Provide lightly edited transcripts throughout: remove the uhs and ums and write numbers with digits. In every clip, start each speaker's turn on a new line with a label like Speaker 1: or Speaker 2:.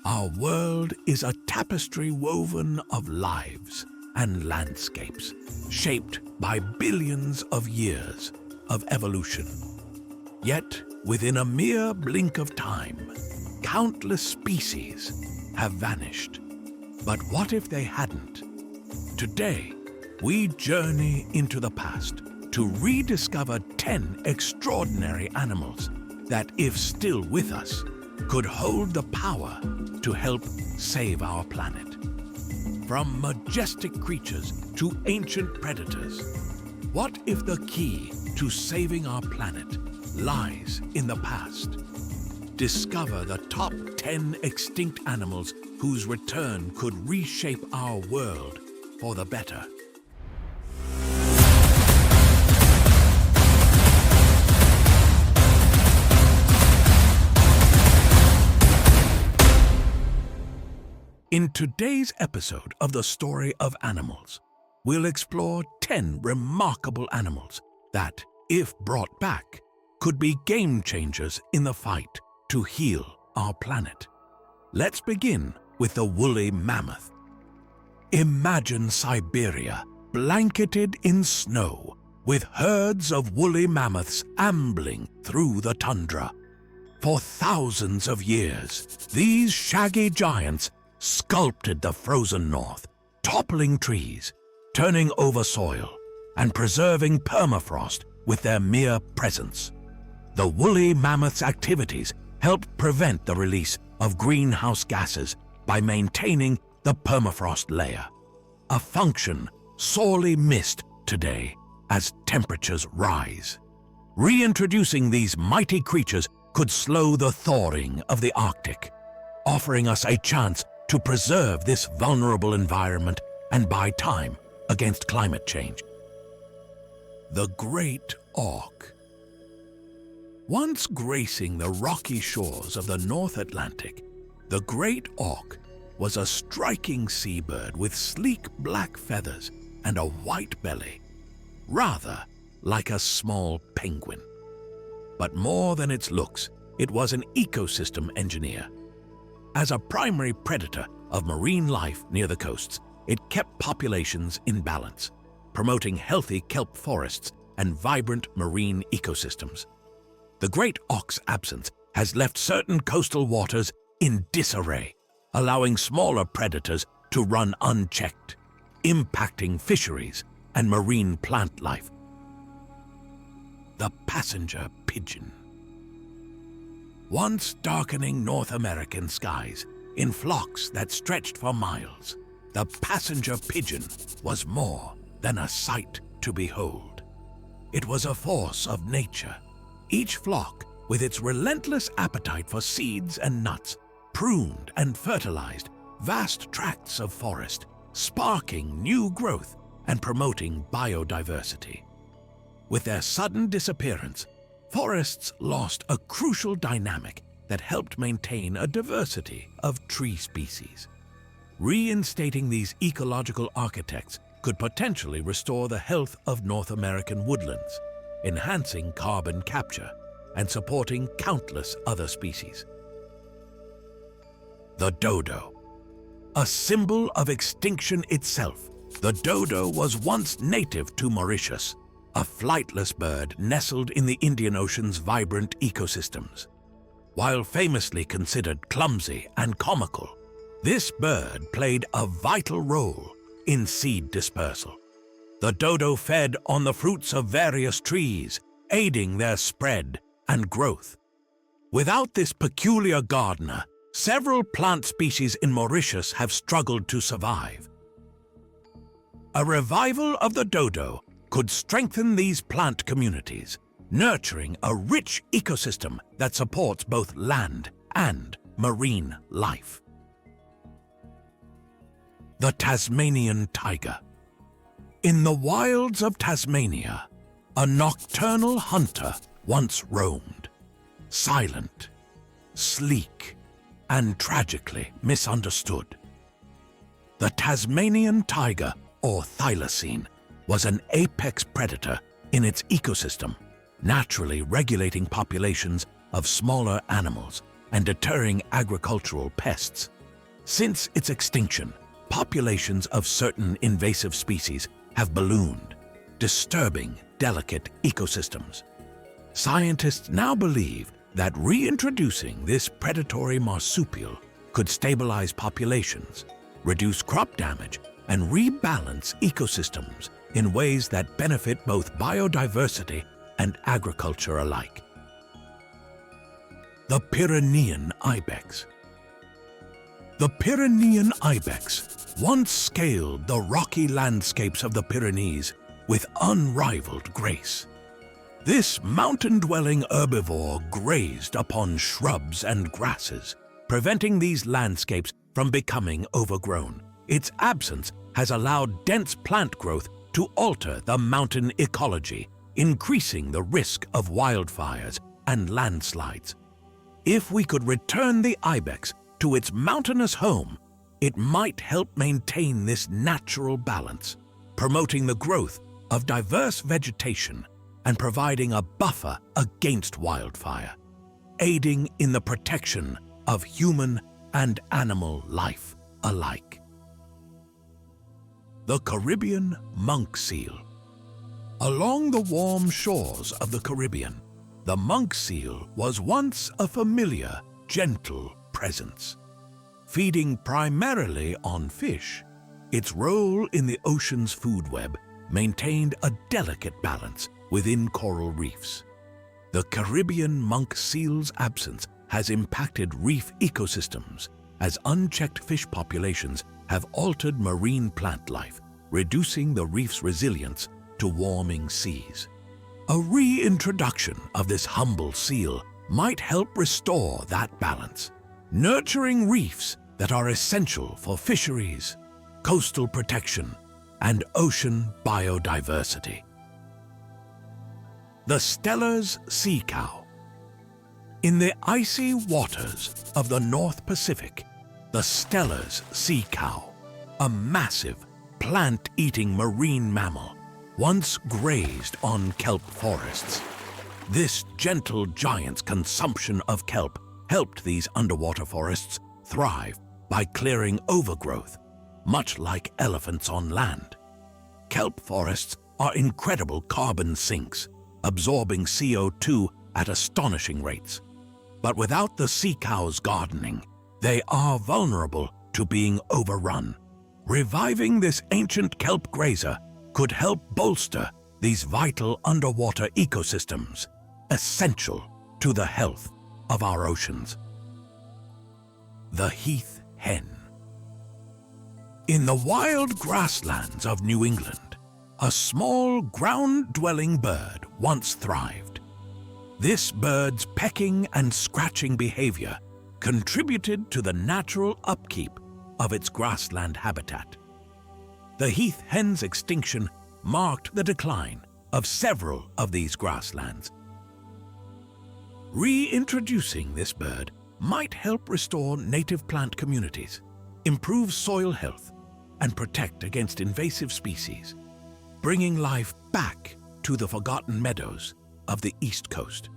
Speaker 1: Our world is a tapestry woven of lives and landscapes, shaped by billions of years of evolution. Yet, within a mere blink of time, countless species have vanished. But what if they hadn't? Today, we journey into the past to rediscover 10 extraordinary animals that, if still with us, could hold the power to help save our planet. From majestic creatures to ancient predators, what if the key to saving our planet lies in the past? Discover the top 10 extinct animals whose return could reshape our world for the better. In today's episode of The Story of Animals, we'll explore 10 remarkable animals that, if brought back, could be game changers in the fight to heal our planet. Let's begin with the woolly mammoth. Imagine Siberia blanketed in snow, with herds of woolly mammoths ambling through the tundra. For thousands of years, these shaggy giants sculpted the frozen north, toppling trees, turning over soil, and preserving permafrost with their mere presence. The woolly mammoth's activities help prevent the release of greenhouse gases by maintaining the permafrost layer, a function sorely missed today as temperatures rise. Reintroducing these mighty creatures could slow the thawing of the Arctic, offering us a chance to preserve this vulnerable environment and buy time against climate change. The Great Orc. Once gracing the rocky shores of the North Atlantic, the Great Orc was a striking seabird with sleek black feathers and a white belly, rather like a small penguin. But more than its looks, it was an ecosystem engineer. As a primary predator of marine life near the coasts, it kept populations in balance, promoting healthy kelp forests and vibrant marine ecosystems. The Great Orc's absence has left certain coastal waters in disarray, allowing smaller predators to run unchecked, impacting fisheries and marine plant life. The passenger pigeon. Once darkening North American skies in flocks that stretched for miles, the passenger pigeon was more than a sight to behold. It was a force of nature. Each flock, with its relentless appetite for seeds and nuts, pruned and fertilized vast tracts of forest, sparking new growth and promoting biodiversity. With their sudden disappearance, forests lost a crucial dynamic that helped maintain a diversity of tree species. Reinstating these ecological architects could potentially restore the health of North American woodlands, enhancing carbon capture and supporting countless other species. The dodo. A symbol of extinction itself, the dodo was once native to Mauritius, a flightless bird nestled in the Indian Ocean's vibrant ecosystems. While famously considered clumsy and comical, this bird played a vital role in seed dispersal. The dodo fed on the fruits of various trees, aiding their spread and growth. Without this peculiar gardener, several plant species in Mauritius have struggled to survive. A revival of the dodo could strengthen these plant communities, nurturing a rich ecosystem that supports both land and marine life. The Tasmanian tiger. In the wilds of Tasmania, a nocturnal hunter once roamed, silent, sleek, and tragically misunderstood. The Tasmanian tiger, or thylacine, was an apex predator in its ecosystem, naturally regulating populations of smaller animals and deterring agricultural pests. Since its extinction, populations of certain invasive species have ballooned, disturbing delicate ecosystems. Scientists now believe that reintroducing this predatory marsupial could stabilize populations, reduce crop damage, and rebalance ecosystems in ways that benefit both biodiversity and agriculture alike. The Pyrenean Ibex. The Pyrenean Ibex once scaled the rocky landscapes of the Pyrenees with unrivaled grace. This mountain-dwelling herbivore grazed upon shrubs and grasses, preventing these landscapes from becoming overgrown. Its absence has allowed dense plant growth to alter the mountain ecology, increasing the risk of wildfires and landslides. If we could return the ibex to its mountainous home, it might help maintain this natural balance, promoting the growth of diverse vegetation and providing a buffer against wildfire, aiding in the protection of human and animal life alike. The Caribbean monk seal. Along the warm shores of the Caribbean, the monk seal was once a familiar, gentle presence. Feeding primarily on fish, its role in the ocean's food web maintained a delicate balance within coral reefs. The Caribbean monk seal's absence has impacted reef ecosystems as unchecked fish populations have altered marine plant life, reducing the reef's resilience to warming seas. A reintroduction of this humble seal might help restore that balance, nurturing reefs that are essential for fisheries, coastal protection, and ocean biodiversity. The Steller's sea cow. In the icy waters of the North Pacific, the Steller's sea cow, a massive plant-eating marine mammal, once grazed on kelp forests. This gentle giant's consumption of kelp helped these underwater forests thrive by clearing overgrowth, much like elephants on land. Kelp forests are incredible carbon sinks, absorbing CO2 at astonishing rates. But without the sea cow's gardening, they are vulnerable to being overrun. Reviving this ancient kelp grazer could help bolster these vital underwater ecosystems, essential to the health of our oceans. The Heath Hen. In the wild grasslands of New England, a small ground-dwelling bird once thrived. This bird's pecking and scratching behavior contributed to the natural upkeep of its grassland habitat. The Heath Hen's extinction marked the decline of several of these grasslands. Reintroducing this bird might help restore native plant communities, improve soil health, and protect against invasive species, bringing life back to the forgotten meadows of the East Coast.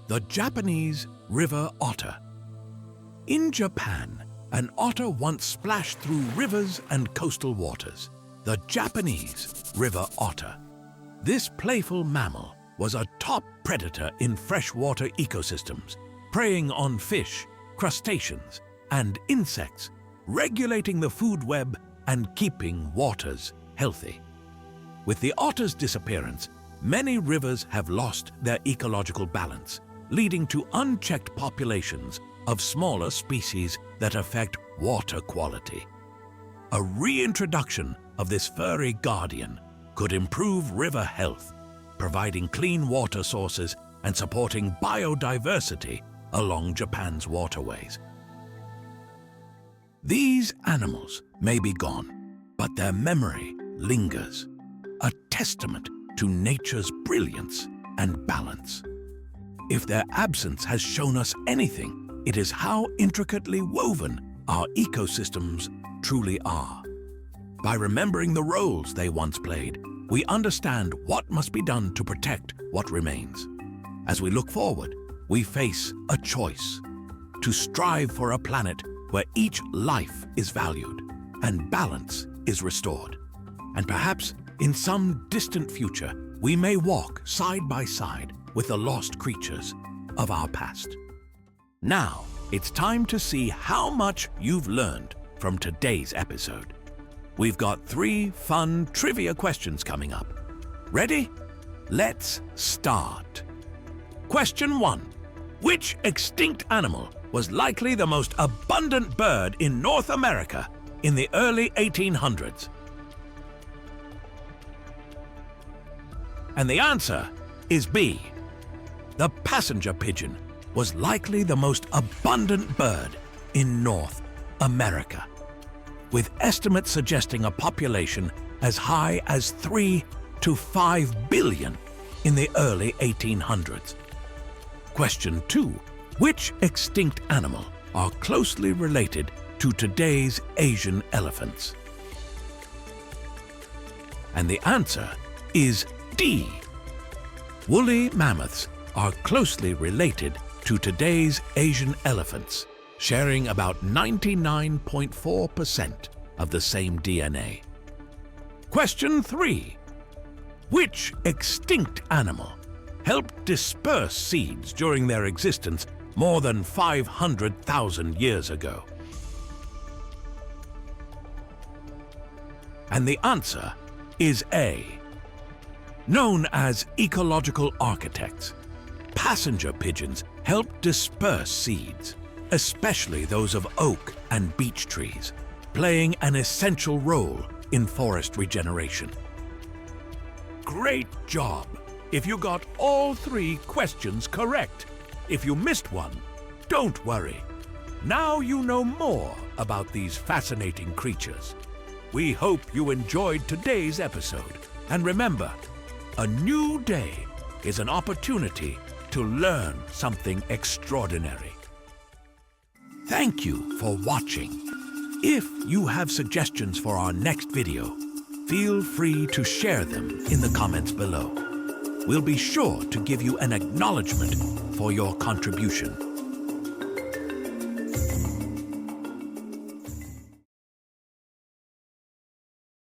Speaker 1: The Japanese river otter. In Japan, an otter once splashed through rivers and coastal waters. The Japanese river otter. This playful mammal was a top predator in freshwater ecosystems, preying on fish, crustaceans, and insects, regulating the food web and keeping waters healthy. With the otter's disappearance, many rivers have lost their ecological balance, leading to unchecked populations of smaller species that affect water quality. A reintroduction of this furry guardian could improve river health, providing clean water sources and supporting biodiversity along Japan's waterways. These animals may be gone, but their memory lingers, a testament to nature's brilliance and balance. If their absence has shown us anything, it is how intricately woven our ecosystems truly are. By remembering the roles they once played, we understand what must be done to protect what remains. As we look forward, we face a choice: to strive for a planet where each life is valued and balance is restored. And perhaps in some distant future, we may walk side by side with the lost creatures of our past. Now, it's time to see how much you've learned from today's episode. We've got 3 fun trivia questions coming up. Ready? Let's start. Question 1. Which extinct animal was likely the most abundant bird in North America in the early 1800s? And the answer is B. The passenger pigeon was likely the most abundant bird in North America, with estimates suggesting a population as high as 3 to 5 billion in the early 1800s. Question 2. Which extinct animal are closely related to today's Asian elephants? And the answer is D. Woolly mammoths are closely related to today's Asian elephants, sharing about 99.4% of the same DNA. Question 3. Which extinct animal helped disperse seeds during their existence more than 500,000 years ago? And the answer is A. Known as ecological architects, passenger pigeons help disperse seeds, especially those of oak and beech trees, playing an essential role in forest regeneration. Great job! If you got all 3 questions correct. If you missed one, don't worry. Now you know more about these fascinating creatures. We hope you enjoyed today's episode. And remember, a new day is an opportunity to learn something extraordinary. Thank you for watching. If you have suggestions for our next video, feel free to share them in the comments below. We'll be sure to give you an acknowledgement for your contribution.